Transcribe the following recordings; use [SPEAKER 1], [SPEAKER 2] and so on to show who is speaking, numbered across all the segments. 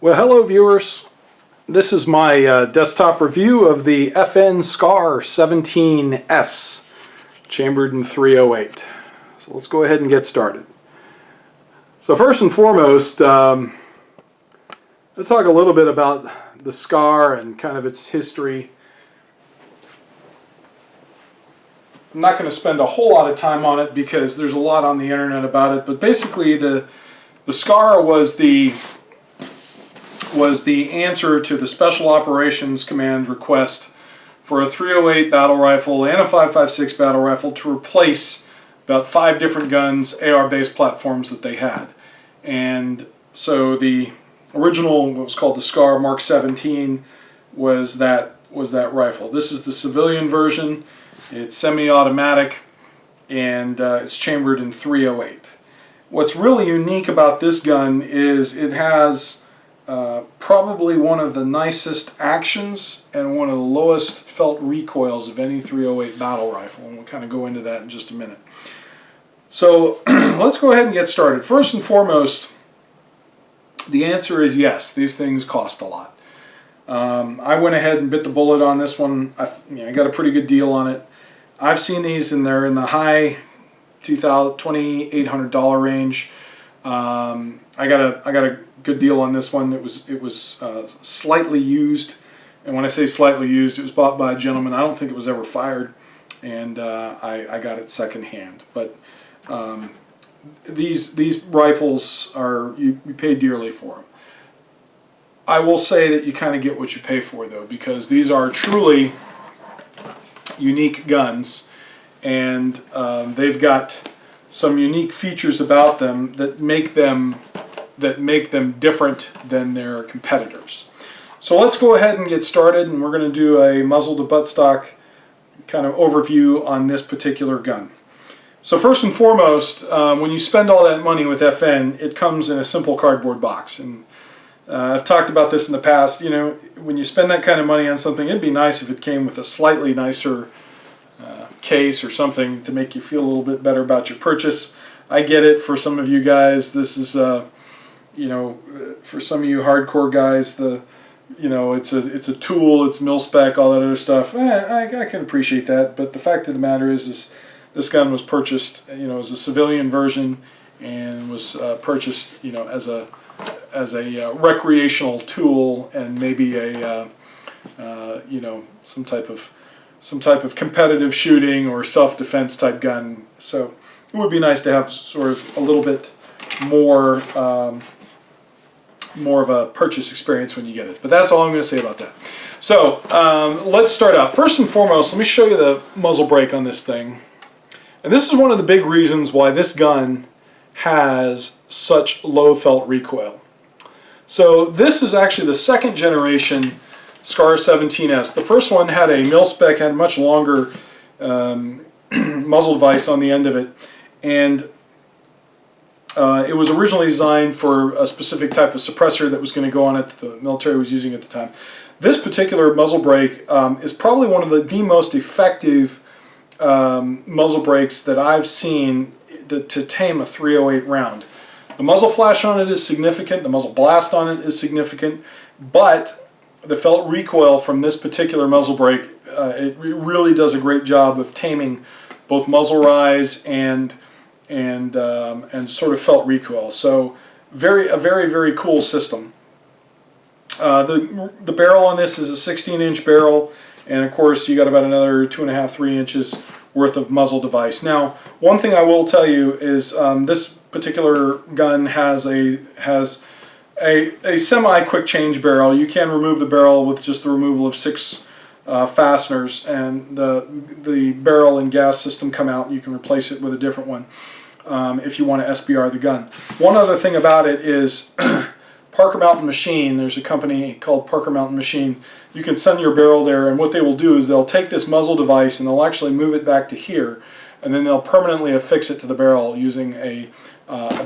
[SPEAKER 1] Well, hello viewers. This is my desktop review of the FN SCAR 17S, chambered in 308. So let's go ahead and get started. So first and foremost, let's talk a little bit about the SCAR and kind of its history. I'm not going to spend a whole lot of time on it because there's a lot on the internet about it, but basically the SCAR was the answer to the Special Operations Command request for a 308 battle rifle and a 5.56 battle rifle to replace about 5 different guns, AR-based platforms that they had. And so the original, what was called the SCAR Mark 17, was that rifle. This is the civilian version. It's semi-automatic, and it's chambered in 308. What's really unique about this gun is it has probably one of the nicest actions and one of the lowest felt recoils of any 308 battle rifle, and we'll kind of go into that in just a minute. So let's go ahead and get started. First and foremost, the answer is yes, these things cost a lot. I went ahead and bit the bullet on this one. I got a pretty good deal on it. I've seen these and they're in the high $2,800 range. I got a good deal on this one. It was slightly used, and when I say slightly used, it was bought by a gentleman. I don't think it was ever fired, and I got it secondhand. But these rifles are you pay dearly for them. I will say that you kind of get what you pay for though, because these are truly unique guns, and they've got some unique features about them that make them different than their competitors. So let's go ahead and get started, and we're going to do a muzzle to buttstock kind of overview on this particular gun. So first and foremost, when you spend all that money with FN, it comes in a simple cardboard box. And I've talked about this in the past. You know, when you spend that kind of money on something, it'd be nice if it came with a slightly nicer case or something to make you feel a little bit better about your purchase. I get it. For some of you guys, this is you know, for some of you hardcore guys, it's a tool, it's mil spec, all that other stuff. I can appreciate that, but the fact of the matter is this gun was purchased, you know, as a civilian version, and was purchased, you know, as a recreational tool, and maybe a you know, some type of competitive shooting or self-defense type gun. So it would be nice to have sort of a little bit more of a purchase experience when you get it. But that's all I'm going to say about that. So let's start out. First and foremost, let me show you the muzzle brake on this thing. And this is one of the big reasons why this gun has such low felt recoil. So this is actually the second generation SCAR 17S. The first one had a mil-spec, had a much longer muzzle device on the end of it, and it was originally designed for a specific type of suppressor that was going to go on it that the military was using at the time. This particular muzzle brake is probably one of the most effective muzzle brakes that I've seen to tame a 308 round. The muzzle flash on it is significant, the muzzle blast on it is significant, but the felt recoil from this particular muzzle brake, it really does a great job of taming both muzzle rise and sort of felt recoil. So a very cool system. The barrel on this is a 16-inch barrel, and of course you got about another 2.5–3 inches worth of muzzle device. Now, one thing I will tell you is this particular gun has a semi-quick change barrel. You can remove the barrel with just the removal of 6 fasteners, and the barrel and gas system come out. You can replace it with a different one if you want to SBR the gun. One other thing about it is Parker Mountain Machine. There's a company called Parker Mountain Machine. You can send your barrel there, and what they will do is they'll take this muzzle device and they'll actually move it back to here, and then they'll permanently affix it to the barrel using a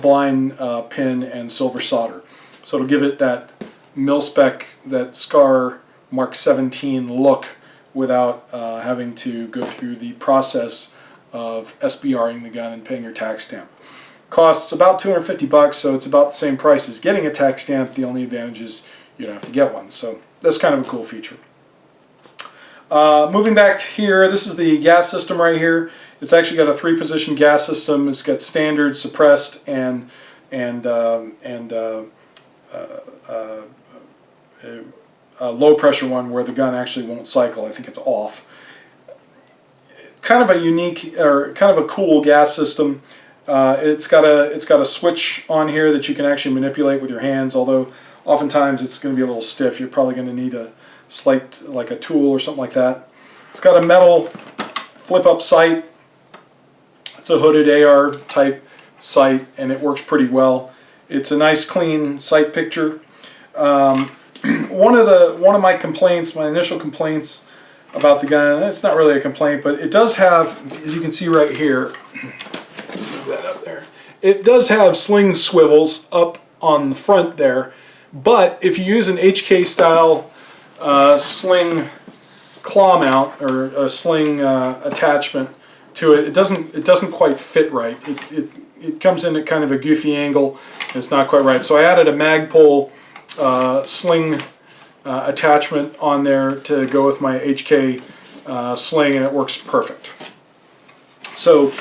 [SPEAKER 1] blind pin and silver solder. So it'll give it that mil-spec, that SCAR Mark 17 look without having to go through the process of SBRing the gun and paying your tax stamp. Costs about 250 bucks, so it's about the same price as getting a tax stamp. The only advantage is you don't have to get one. So that's kind of a cool feature. Moving back here, this is the gas system right here. It's actually got a 3-position gas system. It's got standard, suppressed, and a low pressure one where the gun actually won't cycle. I think it's off. Kind of a unique, or kind of a cool gas system. It's got a switch on here that you can actually manipulate with your hands, although oftentimes it's going to be a little stiff. You're probably going to need a slight, like a tool or something like that. It's got a metal flip-up sight. It's a hooded AR type sight, and it works pretty well. It's a nice clean sight picture. One of my complaints, my initial complaints about the gun, and it's not really a complaint, but it does have, as you can see right here, it does have sling swivels up on the front there, but if you use an HK style sling claw mount or a sling attachment to it, it doesn't quite fit right. It comes in at kind of a goofy angle. It's not quite right. So I added a Magpul sling attachment on there to go with my HK sling, and it works perfect. So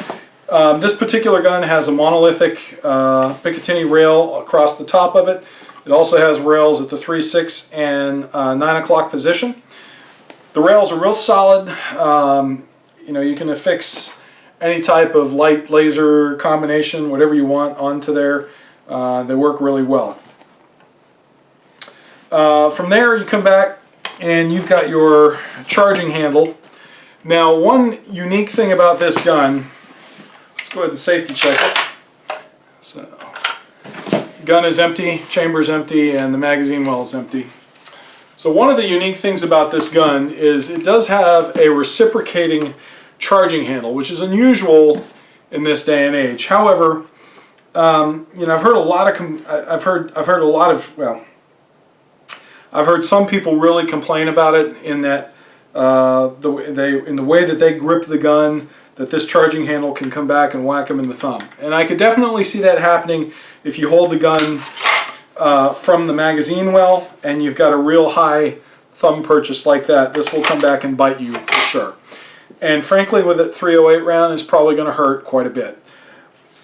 [SPEAKER 1] this particular gun has a monolithic Picatinny rail across the top of it. It also has rails at the 3, 6, and 9 o'clock position. The rails are real solid. You know, you can affix any type of light laser combination, whatever you want, onto there. They work really well. From there, you come back and you've got your charging handle. Now, one unique thing about this gun, let's go ahead and safety check it. So, gun is empty, chamber is empty, and the magazine well is empty. So one of the unique things about this gun is it does have a reciprocating charging handle, which is unusual in this day and age. However, you know, I've heard some people really complain about it in that in the way that they grip the gun, that this charging handle can come back and whack them in the thumb. And I could definitely see that happening if you hold the gun from the magazine well and you've got a real high thumb purchase like that. This will come back and bite you for sure. And frankly, with a .308 round, it's probably going to hurt quite a bit.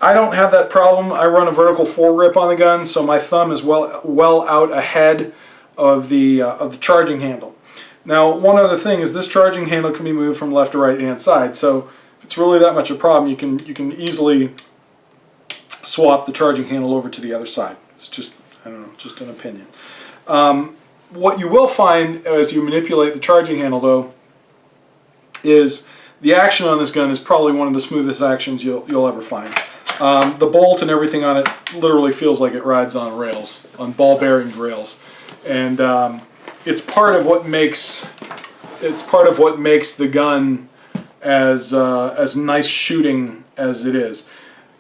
[SPEAKER 1] I don't have that problem. I run a vertical foregrip on the gun, so my thumb is well out ahead of the charging handle. Now, one other thing is this charging handle can be moved from left to right hand side. So if it's really that much a problem, you can easily swap the charging handle over to the other side. It's just, I don't know, just an opinion. What you will find as you manipulate the charging handle, though, is the action on this gun is probably one of the smoothest actions you'll ever find. The bolt and everything on it literally feels like it rides on rails, on ball bearing rails, and it's part of what makes the gun as nice shooting as it is.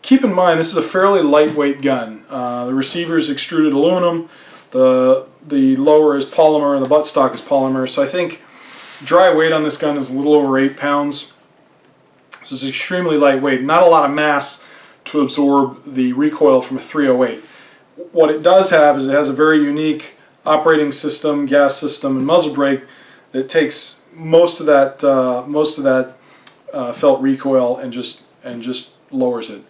[SPEAKER 1] Keep in mind, this is a fairly lightweight gun. The receiver is extruded aluminum, the lower is polymer, and the buttstock is polymer. So I think dry weight on this gun is a little over 8 pounds. So it's extremely lightweight. Not a lot of mass to absorb the recoil from a .308. What it does have is it has a very unique operating system, gas system, and muzzle brake that takes most of that felt recoil and just lowers it.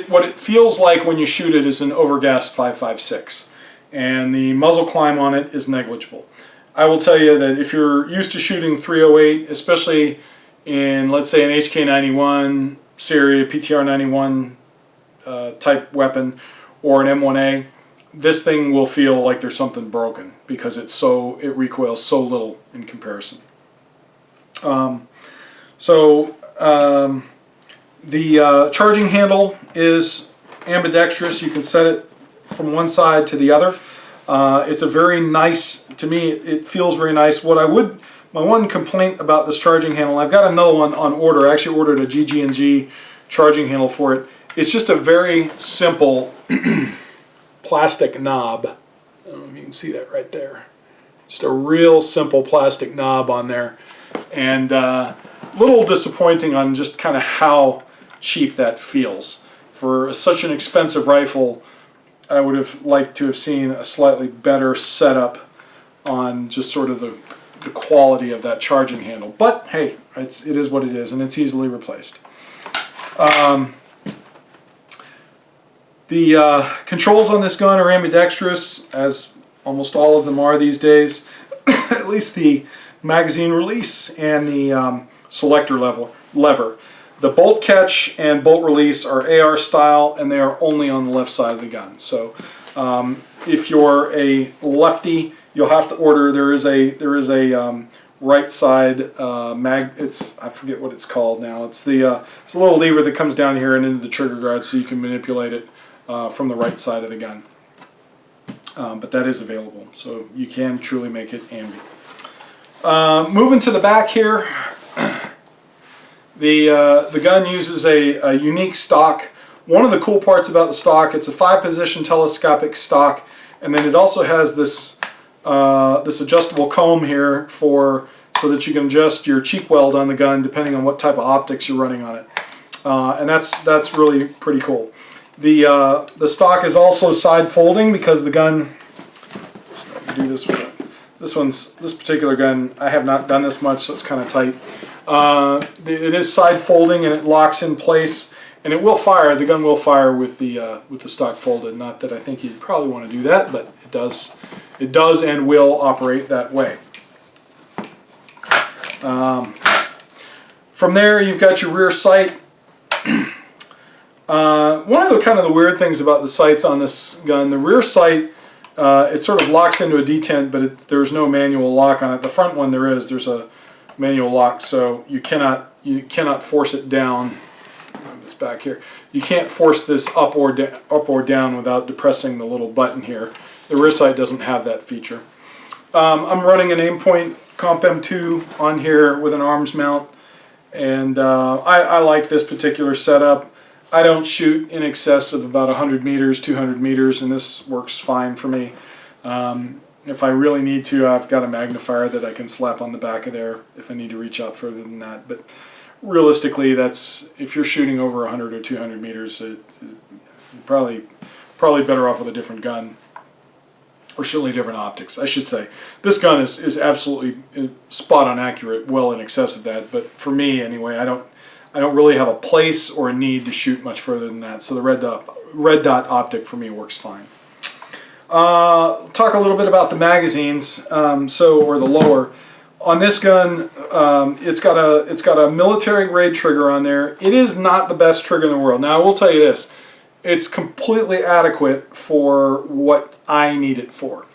[SPEAKER 1] What it feels like when you shoot it is an overgassed 5.56, and the muzzle climb on it is negligible. I will tell you that if you're used to shooting .308, especially in, let's say, an HK91 series, PTR91 type weapon, or an M1A, this thing will feel like there's something broken because it recoils so little in comparison. The charging handle is ambidextrous. You can set it from one side to the other. It's a very nice, to me, it feels very nice. My one complaint about this charging handle, I've got another one on order. I actually ordered a GG&G charging handle for it. It's just a very simple plastic knob. I don't know if you can see that right there. Just a real simple plastic knob on there. And a little disappointing on just kind of how cheap that feels for such an expensive rifle, I would have liked to have seen a slightly better setup on just sort of the quality of that charging handle. But hey, it is what it is, and it's easily replaced. The controls on this gun are ambidextrous, as almost all of them are these days. At least the magazine release and the selector lever. The bolt catch and bolt release are AR style, and they are only on the left side of the gun. So if you're a lefty, you'll have to order. There is a right side mag. I forget what it's called now. It's a little lever that comes down here and into the trigger guard, so you can manipulate it from the right side of the gun. But that is available, so you can truly make it ambi. Moving to the back here, the gun uses a unique stock. One of the cool parts about the stock, it's a 5-position telescopic stock, and then it also has this this adjustable comb here so that you can adjust your cheek weld on the gun depending on what type of optics you're running on it, and that's really pretty cool. The stock is also side folding because the gun. Do this with it. This particular gun, I have not done this much, so it's kind of tight. It is side folding and it locks in place, and it will fire. The gun will fire with the stock folded. Not that I think you'd probably want to do that, but it does. It does and will operate that way. From there, you've got your rear sight. One of the kind of the weird things about the sights on this gun, the rear sight, it sort of locks into a detent, but there's no manual lock on it. The front one there's a manual lock, so you cannot force it down. This back here, you can't force this up or down without depressing the little button here. The rear sight doesn't have that feature. I'm running an AimPoint Comp M2 on here with an arms mount, and I like this particular setup. I don't shoot in excess of about 100 meters, 200 meters, and this works fine for me. If I really need to, I've got a magnifier that I can slap on the back of there if I need to reach out further than that. But realistically, if you're shooting over 100 or 200 meters, you're probably better off with a different gun, or certainly different optics, I should say. This gun is absolutely spot on accurate, well in excess of that. But for me, anyway, I don't really have a place or a need to shoot much further than that, so the red dot optic for me works fine. Talk a little bit about the magazines, or the lower. On this gun, it's got a military grade trigger on there. It is not the best trigger in the world. Now I will tell you this, it's completely adequate for what I need it for.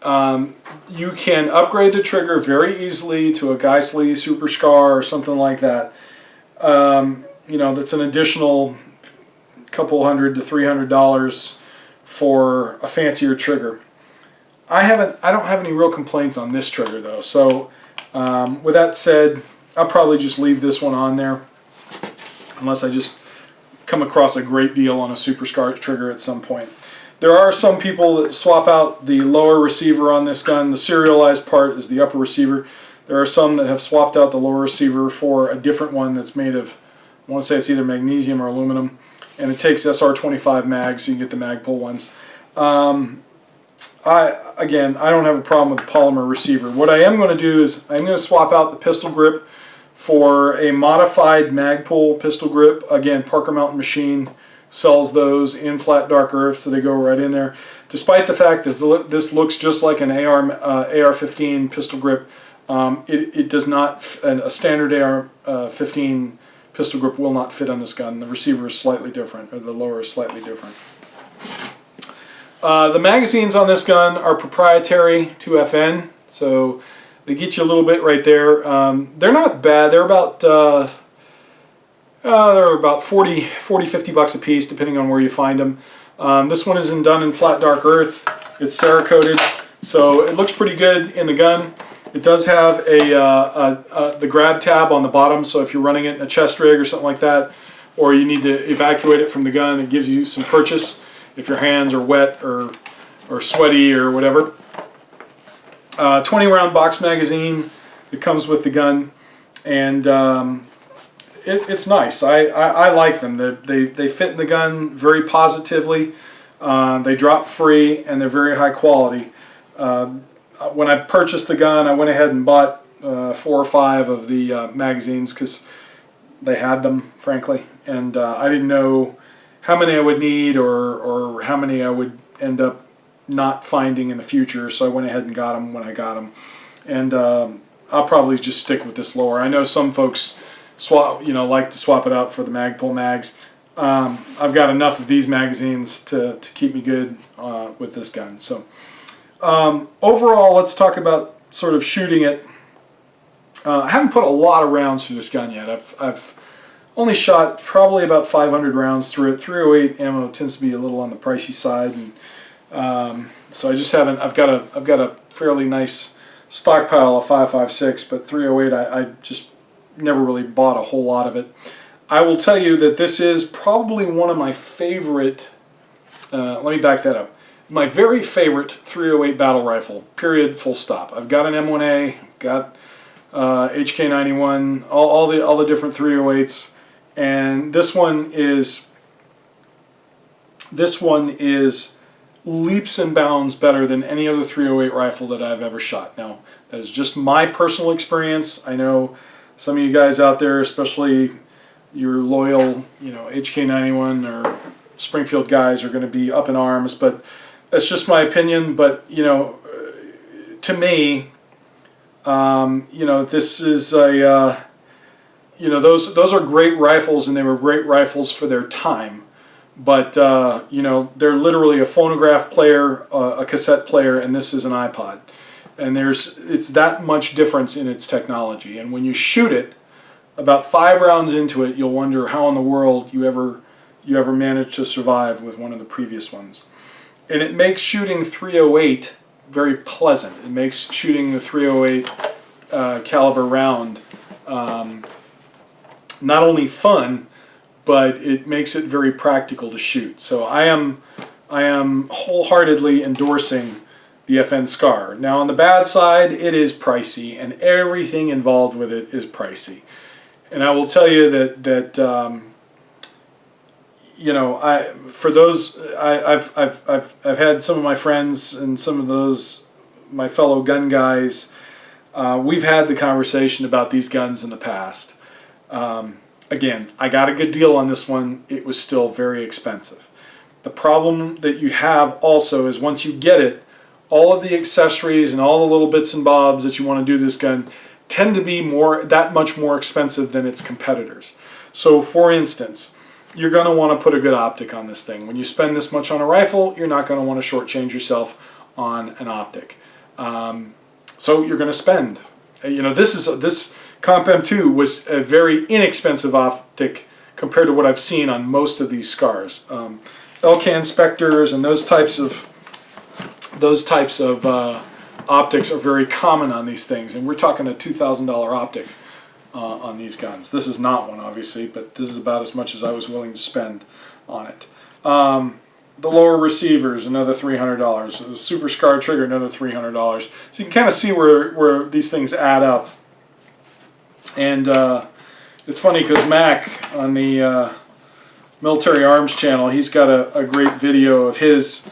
[SPEAKER 1] You can upgrade the trigger very easily to a Geissele Super Scar or something like that. That's an additional couple $100 to $300 for a fancier trigger. I don't have any real complaints on this trigger though. So with that said, I'll probably just leave this one on there unless I just come across a great deal on a Super Scar trigger at some point. There are some people that swap out the lower receiver on this gun. The serialized part is the upper receiver. There are some that have swapped out the lower receiver for a different one that's made of, I want to say it's either magnesium or aluminum, and it takes SR25 mags, so you can get the Magpul ones. I don't have a problem with the polymer receiver. What I am going to do is I'm going to swap out the pistol grip for a modified Magpul pistol grip. Again, Parker Mountain Machine sells those in flat dark earth, so they go right in there. Despite the fact that this looks just like an AR-15 pistol grip, it does not, a standard AR-15 pistol grip will not fit on this gun. The receiver is slightly different, or the lower is slightly different. The magazines on this gun are proprietary to FN, so they get you a little bit right there. They're not bad. They're about 40, 50 bucks a piece, depending on where you find them. This one isn't done in flat dark earth. It's Cerakoted, so it looks pretty good in the gun. It does have the grab tab on the bottom, so if you're running it in a chest rig or something like that, or you need to evacuate it from the gun, it gives you some purchase if your hands are wet or sweaty or whatever. 20 round box magazine that comes with the gun, and it's nice. I like them. They fit in the gun very positively. They drop free and they're very high quality. When I purchased the gun, I went ahead and bought 4 or 5 of the magazines because they had them, frankly, and I didn't know how many I would need or how many I would end up not finding in the future, so I went ahead and got them when I got them. And I'll probably just stick with this lower. I know some folks like to swap it out for the Magpul mags. I've got enough of these magazines to keep me good with this gun. So overall, let's talk about sort of shooting it. I haven't put a lot of rounds through this gun yet. I've only shot probably about 500 rounds through it. 308 ammo tends to be a little on the pricey side, and so I just haven't. I've got a fairly nice stockpile of 5.56, but 308 I just never really bought a whole lot of it. I will tell you that this is probably one of my favorite. Let me back that up. My very favorite 308 battle rifle. Period. Full stop. I've got an M1A. Got HK91. All the different 308s. And this one is leaps and bounds better than any other 308 rifle that I've ever shot. Now, that is just my personal experience. I know some of you guys out there, especially your loyal, HK91 or Springfield guys, are going to be up in arms, but that's just my opinion. But to me, this is a those are great rifles, and they were great rifles for their time. But they're literally a phonograph player, a cassette player, and this is an iPod. And it's that much difference in its technology. And when you shoot it, about 5 rounds into it, you'll wonder how in the world you ever managed to survive with one of the previous ones. And it makes shooting 308 very pleasant. It makes shooting the 308 caliber round not only fun, but it makes it very practical to shoot. So I am wholeheartedly endorsing the FN SCAR. Now on the bad side, it is pricey, and everything involved with it is pricey. And I will tell you that I've had some of my friends and some of those my fellow gun guys. We've had the conversation about these guns in the past. Again, I got a good deal on this one. It was still very expensive. The problem that you have also is once you get it, all of the accessories and all the little bits and bobs that you want to do this gun tend to be that much more expensive than its competitors. So for instance, you're going to want to put a good optic on this thing. When you spend this much on a rifle, you're not going to want to shortchange yourself on an optic. So you're going to spend. This Comp M2 was a very inexpensive optic compared to what I've seen on most of these SCARs. LCAN Spectres and those types of optics are very common on these things, and we're talking a $2,000 optic on these guns. This is not one, obviously, but this is about as much as I was willing to spend on it. The lower receivers, another $300. The Super SCAR trigger, another $300. So you can kind of see where these things add up. And it's funny because Mac on the Military Arms channel, he's got a great video of his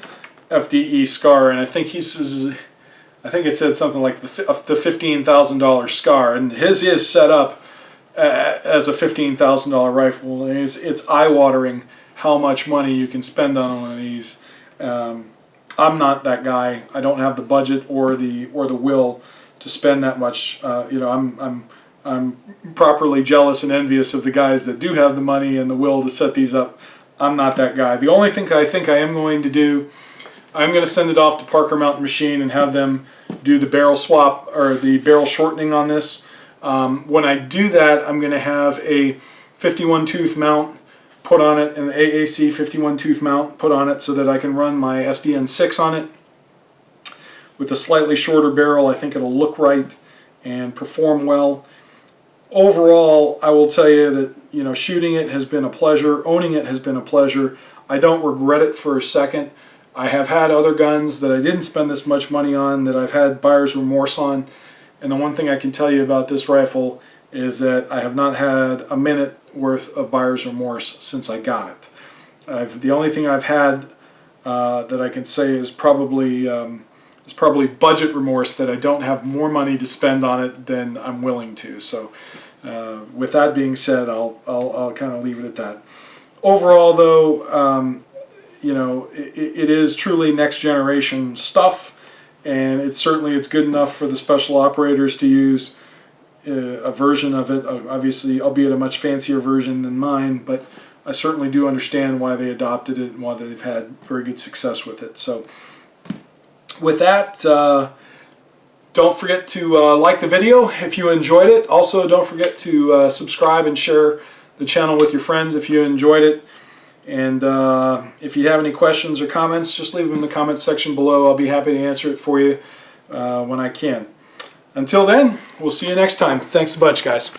[SPEAKER 1] FDE SCAR, and I think it said something like the $15,000 SCAR, and his is set up as a $15,000 rifle. And it's eye-watering how much money you can spend on one of these. I'm not that guy. I don't have the budget or the will to spend that much. I'm properly jealous and envious of the guys that do have the money and the will to set these up. I'm not that guy. The only thing I think I am going to do, I'm going to send it off to Parker Mountain Machine and have them do the barrel swap or the barrel shortening on this. When I do that, I'm going to have a 51 tooth mount put on it, an AAC 51 tooth mount put on it so that I can run my SDN6 on it. With a slightly shorter barrel, I think it'll look right and perform well. Overall, I will tell you that shooting it has been a pleasure. Owning it has been a pleasure. I don't regret it for a second. I have had other guns that I didn't spend this much money on that I've had buyer's remorse on. And the one thing I can tell you about this rifle is that I have not had a minute worth of buyer's remorse since I got it. The only thing I've had that I can say is probably budget remorse, that I don't have more money to spend on it than I'm willing to. So with that being said, I'll kind of leave it at that. Overall, though, you know, it is truly next generation stuff, and it's good enough for the special operators to use a version of it, obviously, albeit a much fancier version than mine, but I certainly do understand why they adopted it and why they've had very good success with it. So with that, don't forget to like the video if you enjoyed it. Also, don't forget to subscribe and share the channel with your friends if you enjoyed it. And if you have any questions or comments, just leave them in the comments section below. I'll be happy to answer it for you when I can. Until then, we'll see you next time. Thanks a bunch, guys.